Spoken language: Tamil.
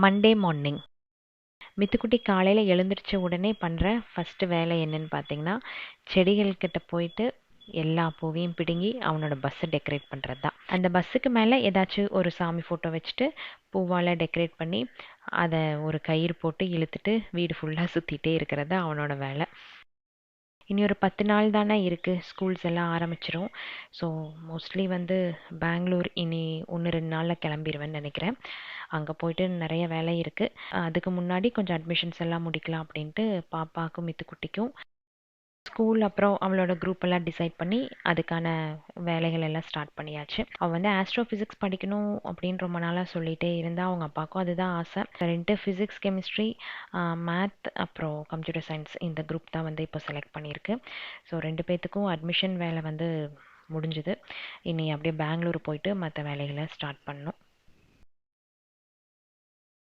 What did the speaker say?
மண்டே மார்னிங் மித்துக்குட்டி காலையில் எழுந்திரிச்ச உடனே பண்ணுற ஃபஸ்ட்டு வேலை என்னன்னு பார்த்தீங்கன்னா, செடிகள்கிட்ட போயிட்டு எல்லா பூவையும் பிடுங்கி அவனோட பஸ்ஸை டெக்கரேட் பண்ணுறது தான். அந்த பஸ்ஸுக்கு மேலே ஏதாச்சும் ஒரு சாமி ஃபோட்டோ வச்சுட்டு பூவால் டெக்கரேட் பண்ணி அதை ஒரு கயிறு போட்டு இழுத்துட்டு வீடு ஃபுல்லாக சுற்றிட்டே இருக்கிறது தான் அவனோட வேலை. இனி ஒரு 10 நாள் தானே இருக்குது, ஸ்கூல்ஸ் எல்லாம் ஆரம்பிச்சிரும். ஸோ மோஸ்ட்லி வந்து பெங்களூர் இனி 1-2 நாளில் கிளம்பிடுவேன்னு நினைக்கிறேன். அங்கே போயிட்டு நிறைய வேலை இருக்குது. அதுக்கு முன்னாடி கொஞ்சம் அட்மிஷன்ஸ் எல்லாம் முடிக்கலாம் அப்படின்ட்டு பாப்பாவுக்கும் மித்துக்குட்டிக்கும் ஸ்கூல் அப்புறம் அவளோட குரூப் எல்லாம் டிசைட் பண்ணி அதுக்கான வேலைகள் எல்லாம் ஸ்டார்ட் பண்ணியாச்சு. அவள் வந்து ஆஸ்ட்ரோ ஃபிசிக்ஸ் படிக்கணும் அப்படின்னு ரொம்ப நாளாக சொல்லிகிட்டே இருந்தா. அவங்க அப்பாவுக்கும் அதுதான் ஆசை. சரின்ட்டு ஃபிசிக்ஸ், கெமிஸ்ட்ரி, மேத் அப்புறம் கம்ப்யூட்டர் சயின்ஸ் இந்த குரூப் தான் வந்து இப்போ செலக்ட் பண்ணியிருக்கு. ஸோ 2 பேர்த்துக்கும் அட்மிஷன் வேலை வந்து முடிஞ்சுது. இனி அப்படியே பெங்களூர் போயிட்டு மற்ற வேலைகளை ஸ்டார்ட் பண்ணணும்.